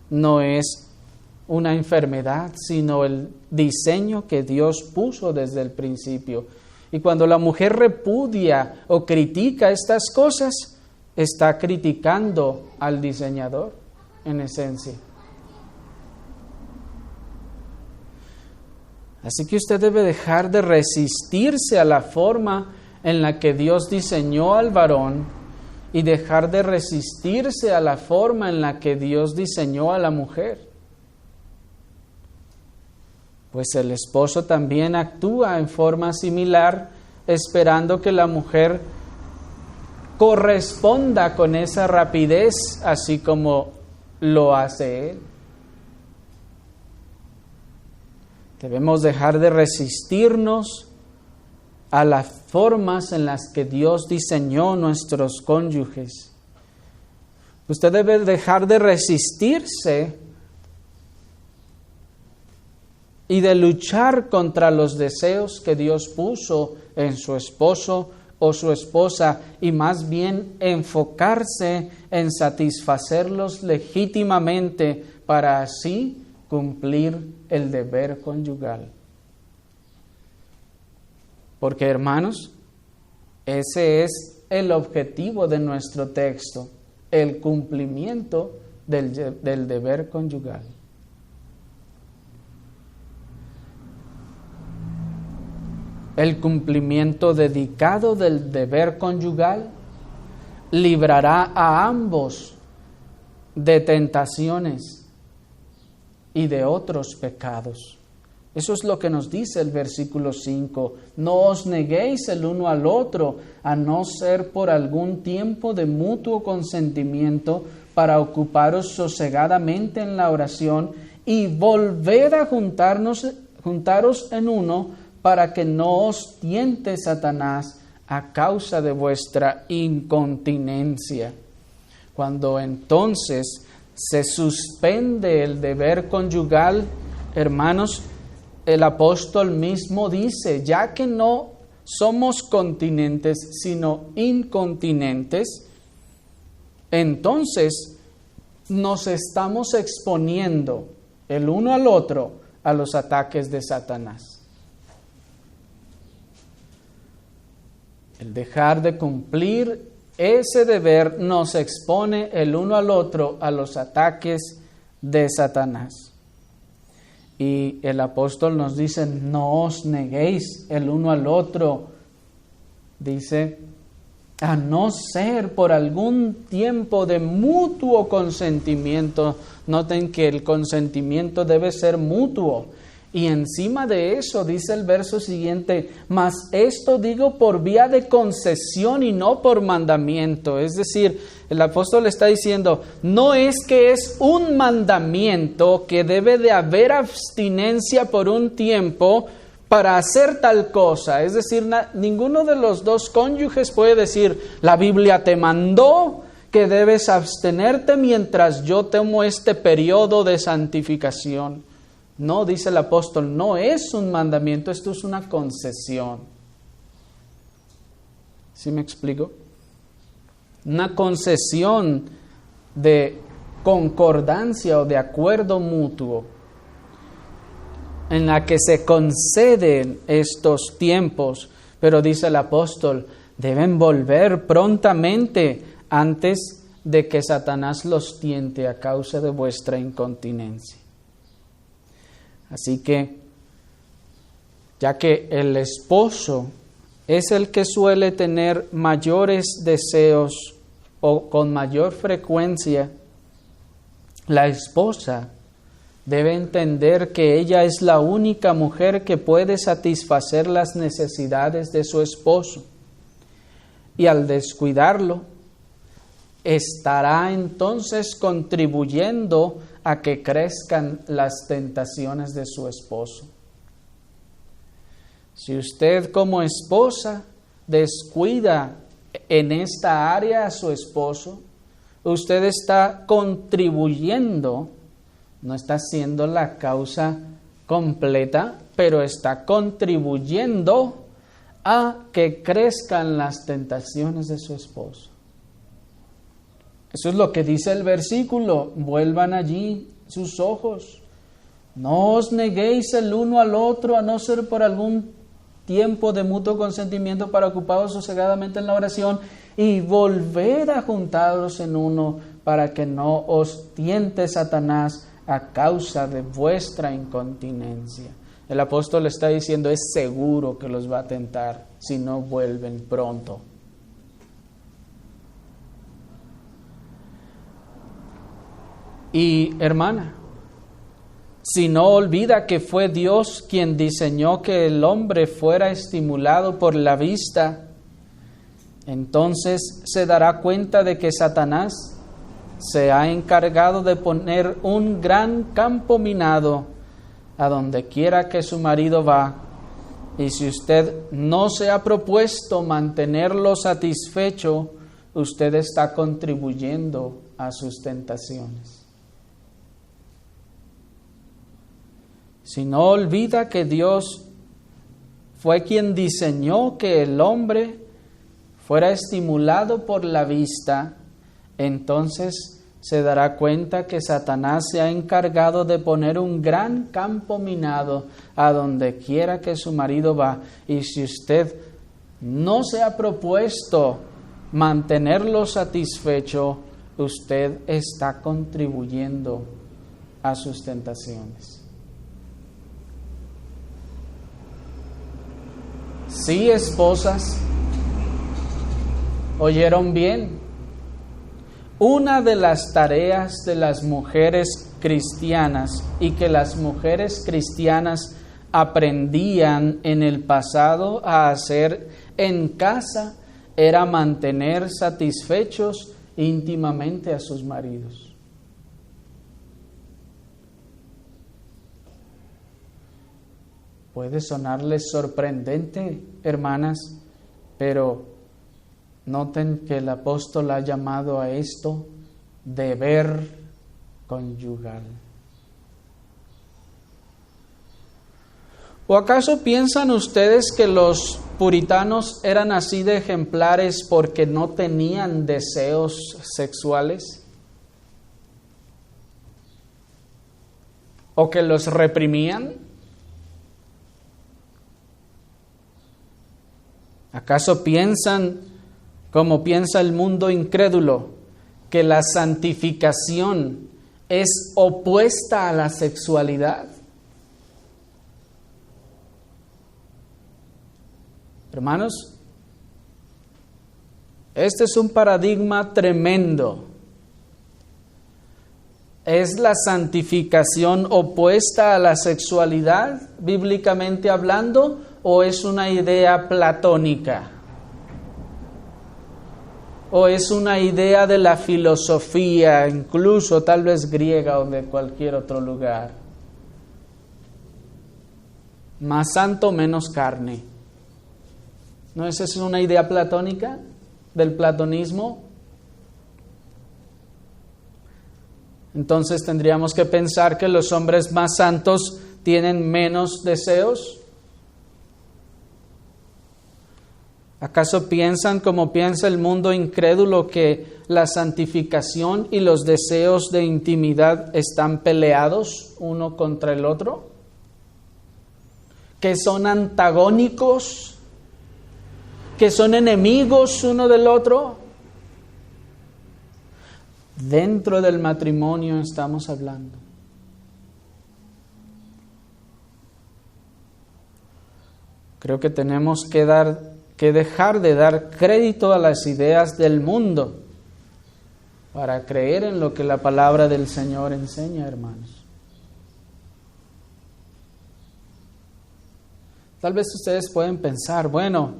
no es una enfermedad, sino el diseño que Dios puso desde el principio. Y cuando la mujer repudia o critica estas cosas, está criticando al diseñador, en esencia. Así que usted debe dejar de resistirse a la forma en la que Dios diseñó al varón y dejar de resistirse a la forma en la que Dios diseñó a la mujer. Pues el esposo también actúa en forma similar, esperando que la mujer corresponda con esa rapidez, así como lo hace él. Debemos dejar de resistirnos a las formas en las que Dios diseñó nuestros cónyuges. Usted debe dejar de resistirse y de luchar contra los deseos que Dios puso en su esposo o su esposa, y más bien enfocarse en satisfacerlos legítimamente para así cumplir el deber conyugal. Porque, hermanos, ese es el objetivo de nuestro texto, el cumplimiento del deber conyugal. El cumplimiento dedicado del deber conyugal librará a ambos de tentaciones y de otros pecados. Eso es lo que nos dice el versículo 5. No os neguéis el uno al otro, a no ser por algún tiempo de mutuo consentimiento, para ocuparos sosegadamente en la oración y volved a juntaros en uno, para que no os tiente Satanás a causa de vuestra incontinencia. Cuando entonces se suspende el deber conyugal, hermanos, el apóstol mismo dice, ya que no somos continentes, sino incontinentes, entonces nos estamos exponiendo el uno al otro a los ataques de Satanás. El dejar de cumplir ese deber nos expone el uno al otro a los ataques de Satanás. Y el apóstol nos dice, no os neguéis el uno al otro. Dice, a no ser por algún tiempo de mutuo consentimiento. Noten que el consentimiento debe ser mutuo. Y encima de eso dice el verso siguiente, mas esto digo por vía de concesión y no por mandamiento. Es decir, el apóstol está diciendo, no es que es un mandamiento que debe de haber abstinencia por un tiempo para hacer tal cosa. Es decir, ninguno de los dos cónyuges puede decir, la Biblia te mandó que debes abstenerte mientras yo tomo este periodo de santificación. No, dice el apóstol, no es un mandamiento, esto es una concesión. ¿Sí me explico? Una concesión de concordancia o de acuerdo mutuo en la que se conceden estos tiempos, pero dice el apóstol, deben volver prontamente antes de que Satanás los tiente a causa de vuestra incontinencia. Así que, ya que el esposo es el que suele tener mayores deseos o con mayor frecuencia, la esposa debe entender que ella es la única mujer que puede satisfacer las necesidades de su esposo. Y al descuidarlo, estará entonces contribuyendo a que crezcan las tentaciones de su esposo. Si usted como esposa descuida en esta área a su esposo, usted está contribuyendo, no está siendo la causa completa, pero está contribuyendo a que crezcan las tentaciones de su esposo. Eso es lo que dice el versículo: vuelvan allí sus ojos, no os neguéis el uno al otro, a no ser por algún tiempo de mutuo consentimiento para ocupados sosegadamente en la oración, y volved a juntaros en uno, para que no os tiente Satanás a causa de vuestra incontinencia. El apóstol está diciendo, es seguro que los va a tentar si no vuelven pronto. Y hermana, si no olvida que fue Dios quien diseñó que el hombre fuera estimulado por la vista, entonces se dará cuenta de que Satanás se ha encargado de poner un gran campo minado a donde quiera que su marido va, y si usted no se ha propuesto mantenerlo satisfecho, usted está contribuyendo a sus tentaciones. Si no olvida que Dios fue quien diseñó que el hombre fuera estimulado por la vista, entonces se dará cuenta que Satanás se ha encargado de poner un gran campo minado a donde quiera que su marido va. Y si usted no se ha propuesto mantenerlo satisfecho, usted está contribuyendo a sus tentaciones. Sí, esposas, ¿oyeron bien? Una de las tareas de las mujeres cristianas y que las mujeres cristianas aprendían en el pasado a hacer en casa era mantener satisfechos íntimamente a sus maridos. Puede sonarles sorprendente, hermanas, pero noten que el apóstol ha llamado a esto deber conyugal. ¿O acaso piensan ustedes que los puritanos eran así de ejemplares porque no tenían deseos sexuales? ¿O que los reprimían? ¿Acaso piensan, como piensa el mundo incrédulo, que la santificación es opuesta a la sexualidad? Hermanos, este es un paradigma tremendo. ¿Es la santificación opuesta a la sexualidad, bíblicamente hablando, o es una idea platónica? ¿O es una idea de la filosofía, incluso tal vez griega o de cualquier otro lugar? Más santo, menos carne. ¿No esa es una idea platónica del platonismo? Entonces tendríamos que pensar que los hombres más santos tienen menos deseos. ¿Acaso piensan como piensa el mundo incrédulo que la santificación y los deseos de intimidad están peleados uno contra el otro? ¿Que son antagónicos? ¿Que son enemigos uno del otro? Dentro del matrimonio estamos hablando. Creo que tenemos que dejar de dar crédito a las ideas del mundo para creer en lo que la palabra del Señor enseña, hermanos. Tal vez ustedes pueden pensar, bueno,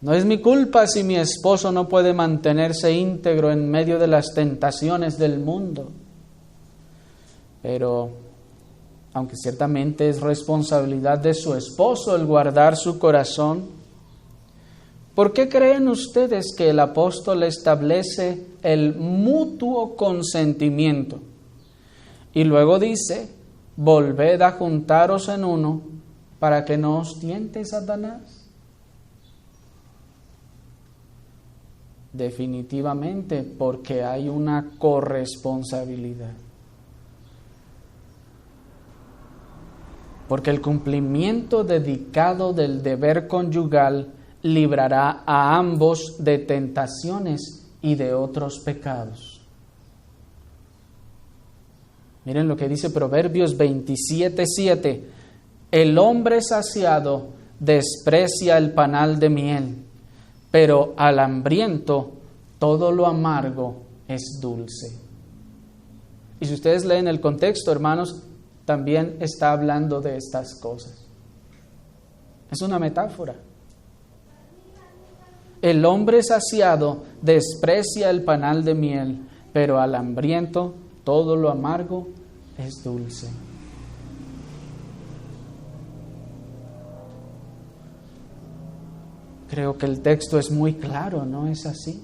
no es mi culpa si mi esposo no puede mantenerse íntegro en medio de las tentaciones del mundo. Pero, aunque ciertamente es responsabilidad de su esposo el guardar su corazón, ¿por qué creen ustedes que el apóstol establece el mutuo consentimiento? Y luego dice, volved a juntaros en uno para que no os tiente Satanás. Definitivamente porque hay una corresponsabilidad. Porque el cumplimiento dedicado del deber conyugal librará a ambos de tentaciones y de otros pecados. Miren lo que dice Proverbios 27:7. El hombre saciado desprecia el panal de miel, pero al hambriento todo lo amargo es dulce. Y si ustedes leen el contexto, hermanos, también está hablando de estas cosas. Es una metáfora. El hombre saciado desprecia el panal de miel, pero al hambriento todo lo amargo es dulce. Creo que el texto es muy claro, ¿no es así?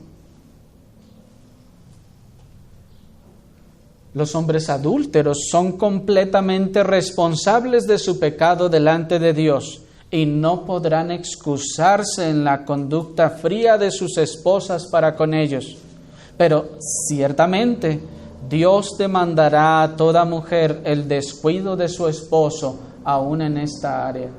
Los hombres adúlteros son completamente responsables de su pecado delante de Dios y no podrán excusarse en la conducta fría de sus esposas para con ellos. Pero ciertamente Dios demandará a toda mujer el descuido de su esposo aún en esta área.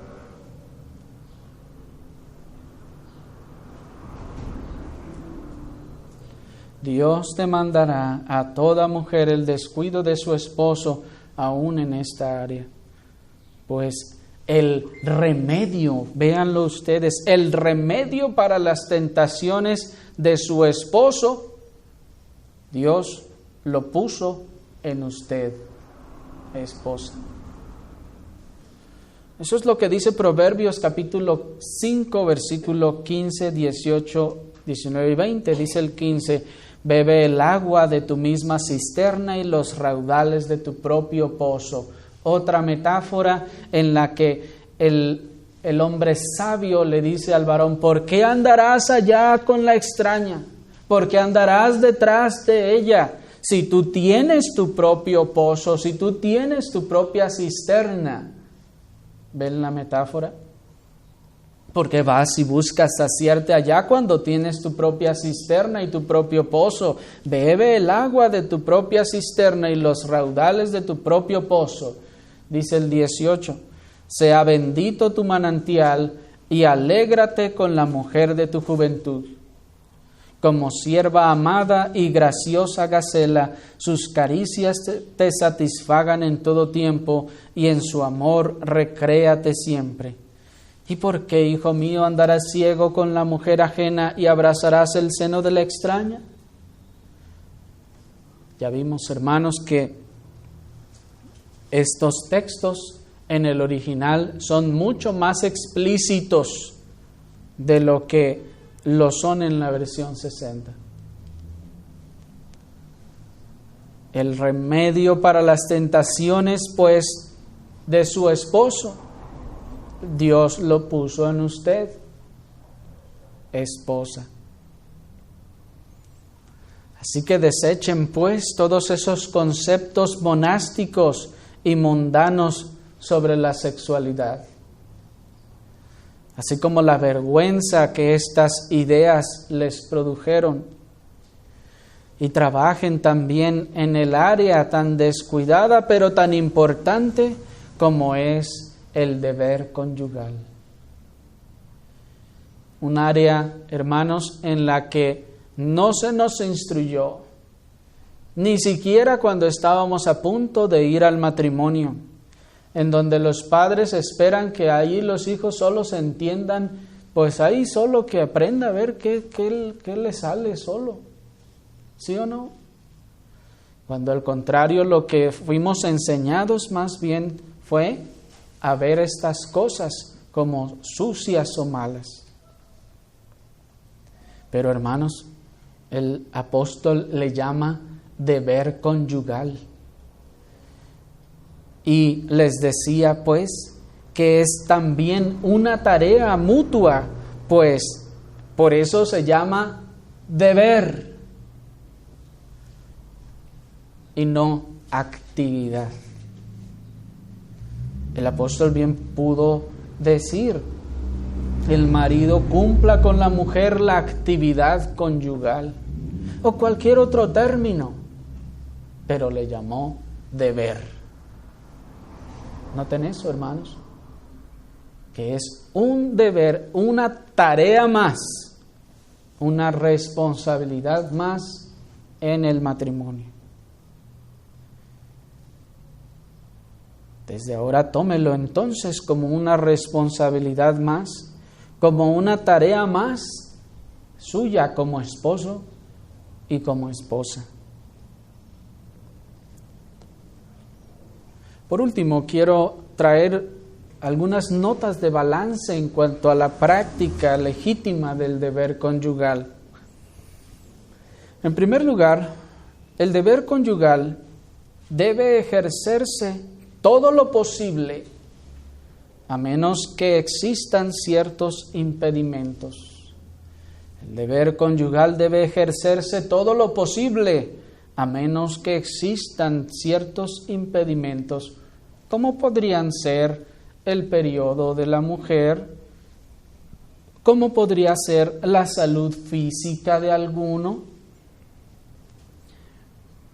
Dios demandará a toda mujer el descuido de su esposo aún en esta área. Pues el remedio, véanlo ustedes, el remedio para las tentaciones de su esposo, Dios lo puso en usted, esposa. Eso es lo que dice Proverbios capítulo 5, versículo 15, 18, 19 y 20. Dice el 15, bebe el agua de tu misma cisterna y los raudales de tu propio pozo. Otra metáfora en la que el hombre sabio le dice al varón, ¿por qué andarás allá con la extraña? ¿Por qué andarás detrás de ella? Si tú tienes tu propio pozo, si tú tienes tu propia cisterna. ¿Ven la metáfora? Porque vas y buscas saciarte allá cuando tienes tu propia cisterna y tu propio pozo. Bebe el agua de tu propia cisterna y los raudales de tu propio pozo. Dice el 18, sea bendito tu manantial y alégrate con la mujer de tu juventud. Como sierva amada y graciosa gacela, sus caricias te satisfagan en todo tiempo y en su amor recréate siempre. ¿Y por qué, hijo mío, andarás ciego con la mujer ajena y abrazarás el seno de la extraña? Ya vimos, hermanos, que estos textos en el original son mucho más explícitos de lo que lo son en la versión 60. El remedio para las tentaciones, pues, de su esposo, Dios lo puso en usted, esposa. Así que desechen, pues, todos esos conceptos monásticos y mundanos sobre la sexualidad, así como la vergüenza que estas ideas les produjeron, y trabajen también en el área tan descuidada pero tan importante como es el deber conyugal. Un área, hermanos, en la que no se nos instruyó ni siquiera cuando estábamos a punto de ir al matrimonio, en donde los padres esperan que ahí los hijos solo se entiendan, pues ahí solo que aprenda a ver qué le sale solo, ¿sí o no? Cuando al contrario lo que fuimos enseñados más bien fue a ver estas cosas como sucias o malas. Pero hermanos, el apóstol le llama deber conyugal. Y les decía pues que es también una tarea mutua, pues por eso se llama deber y no actividad. El apóstol bien pudo decir: el marido cumpla con la mujer la actividad conyugal, o cualquier otro término, pero le llamó deber. ¿Noten eso, hermanos? Que es un deber, una tarea más, una responsabilidad más en el matrimonio. Desde ahora tómelo entonces como una responsabilidad más, como una tarea más suya como esposo y como esposa. Por último, quiero traer algunas notas de balance en cuanto a la práctica legítima del deber conyugal. En primer lugar, el deber conyugal debe ejercerse todo lo posible, a menos que existan ciertos impedimentos. El deber conyugal debe ejercerse todo lo posible, a menos que existan ciertos impedimentos, como podrían ser el periodo de la mujer, como podría ser la salud física de alguno,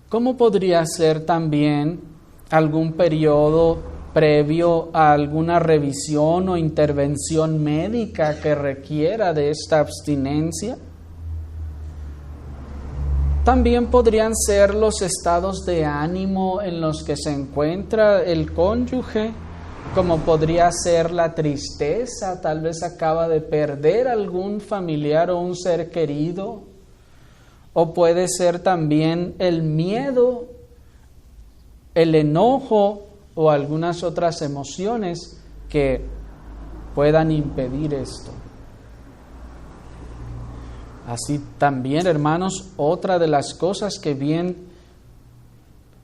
como podría ser también algún periodo previo a alguna revisión o intervención médica que requiera de esta abstinencia. También podrían ser los estados de ánimo en los que se encuentra el cónyuge, como podría ser la tristeza, tal vez acaba de perder algún familiar o un ser querido, o puede ser también el miedo, el enojo o algunas otras emociones que puedan impedir esto. Así también, hermanos, otra de las cosas que bien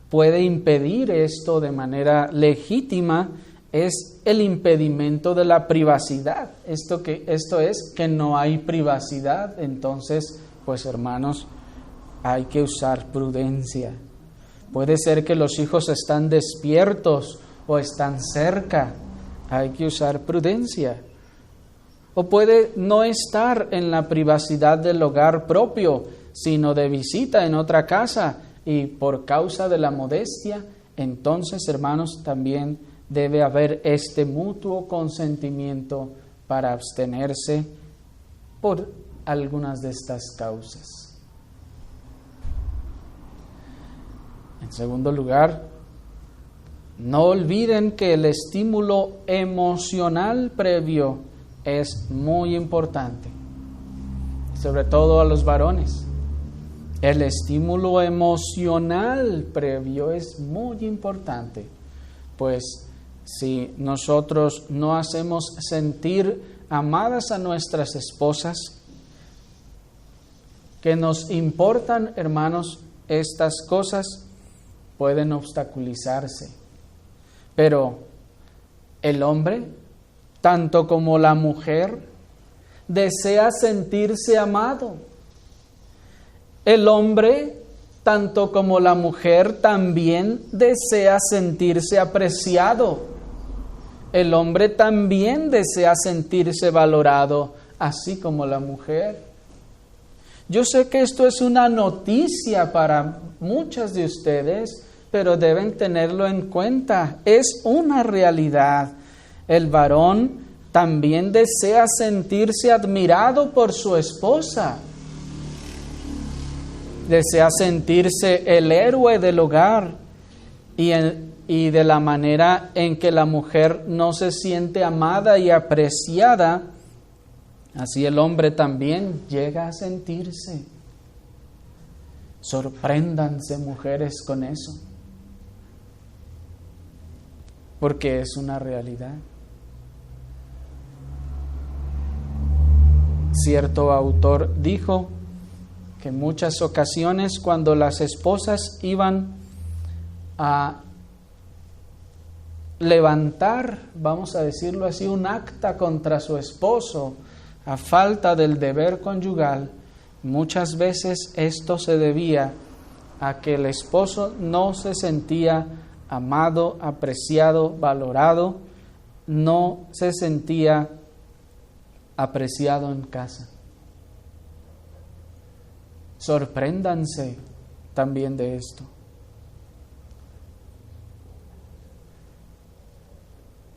puede impedir esto de manera legítima es el impedimento de la privacidad. Esto es que no hay privacidad, entonces, pues hermanos, hay que usar prudencia. Puede ser que los hijos están despiertos o están cerca. Hay que usar prudencia. O puede no estar en la privacidad del hogar propio, sino de visita en otra casa. Y por causa de la modestia, entonces, hermanos, también debe haber este mutuo consentimiento para abstenerse por algunas de estas causas. En segundo lugar, no olviden que el estímulo emocional previo es muy importante, sobre todo a los varones. El estímulo emocional previo es muy importante, pues si nosotros no hacemos sentir amadas a nuestras esposas, que nos importan, hermanos, estas cosas pueden obstaculizarse. Pero el hombre, tanto como la mujer, desea sentirse amado. El hombre, tanto como la mujer, también desea sentirse apreciado. El hombre también desea sentirse valorado, así como la mujer. Yo sé que esto es una noticia para muchas de ustedes, pero deben tenerlo en cuenta. Es una realidad. El varón también desea sentirse admirado por su esposa. desea sentirse el héroe del hogar y de la manera en que la mujer no se siente amada y apreciada, así el hombre también llega a sentirse. Sorpréndanse, mujeres, con eso, porque es una realidad. Cierto autor dijo que en muchas ocasiones cuando las esposas iban a levantar, vamos a decirlo así, un acta contra su esposo a falta del deber conyugal, muchas veces esto se debía a que el esposo no se sentía amado, apreciado, valorado, no se sentía apreciado en casa. Sorpréndanse también de esto.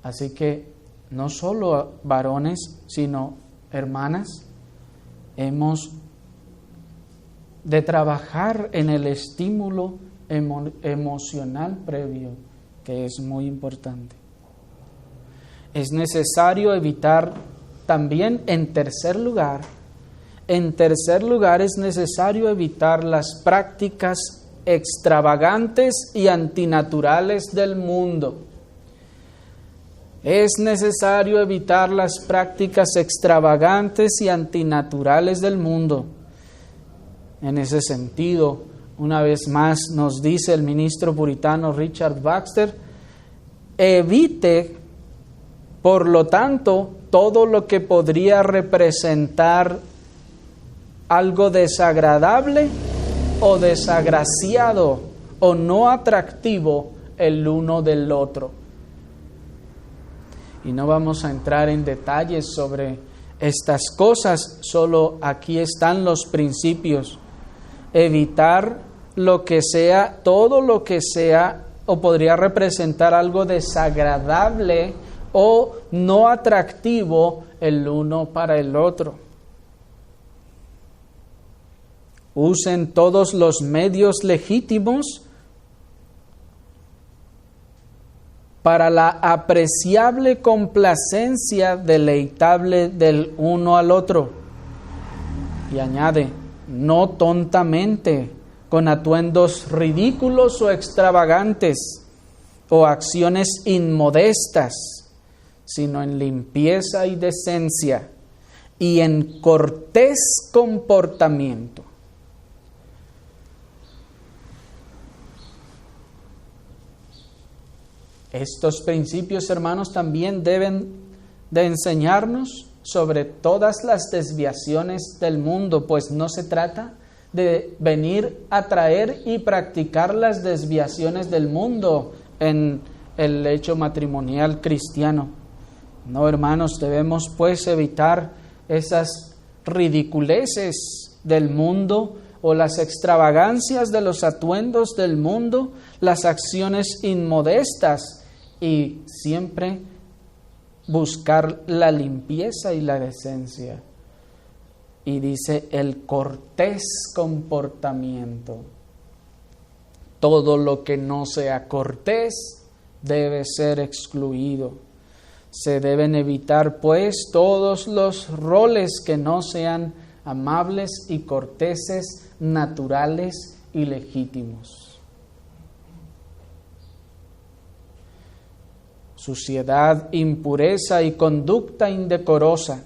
Así que no solo varones, sino hermanas, hemos de trabajar en el estímulo emocional previo, que es muy importante. Es necesario evitar también, en tercer lugar, es necesario evitar las prácticas extravagantes y antinaturales del mundo. Es necesario evitar las prácticas extravagantes y antinaturales del mundo. En ese sentido, una vez más nos dice el ministro puritano Richard Baxter, evite, por lo tanto, todo lo que podría representar algo desagradable o desagraciado o no atractivo el uno del otro. Y no vamos a entrar en detalles sobre estas cosas, solo aquí están los principios. Evitar lo que sea, todo lo que sea o podría representar algo desagradable o no atractivo el uno para el otro. Usen todos los medios legítimos para la apreciable complacencia deleitable del uno al otro. Y añade, no tontamente, con atuendos ridículos o extravagantes, o acciones inmodestas, sino en limpieza y decencia, y en cortés comportamiento. Estos principios, hermanos, también deben de enseñarnos sobre todas las desviaciones del mundo, pues no se trata de venir a traer y practicar las desviaciones del mundo en el hecho matrimonial cristiano. No, hermanos, debemos pues evitar esas ridiculeces del mundo o las extravagancias de los atuendos del mundo, las acciones inmodestas, y siempre buscar la limpieza y la decencia. Y dice el cortés comportamiento. Todo lo que no sea cortés debe ser excluido. Se deben evitar, pues, todos los roles que no sean amables y corteses, naturales y legítimos. Suciedad, impureza y conducta indecorosa,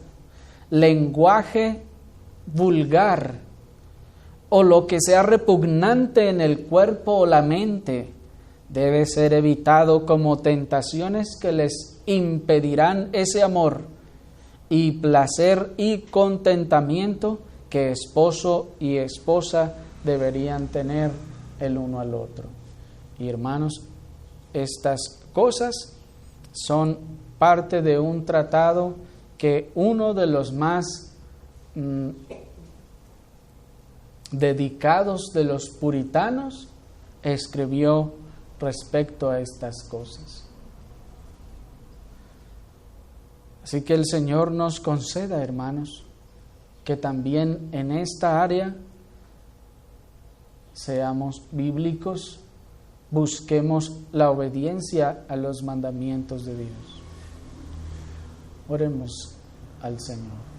lenguaje vulgar o lo que sea repugnante en el cuerpo o la mente debe ser evitado como tentaciones que les impedirán ese amor y placer y contentamiento que esposo y esposa deberían tener el uno al otro. Y hermanos, estas cosas son parte de un tratado que uno de los más dedicados de los puritanos escribió respecto a estas cosas. Así que el Señor nos conceda, hermanos, que también en esta área seamos bíblicos, busquemos la obediencia a los mandamientos de Dios. Oremos al Señor.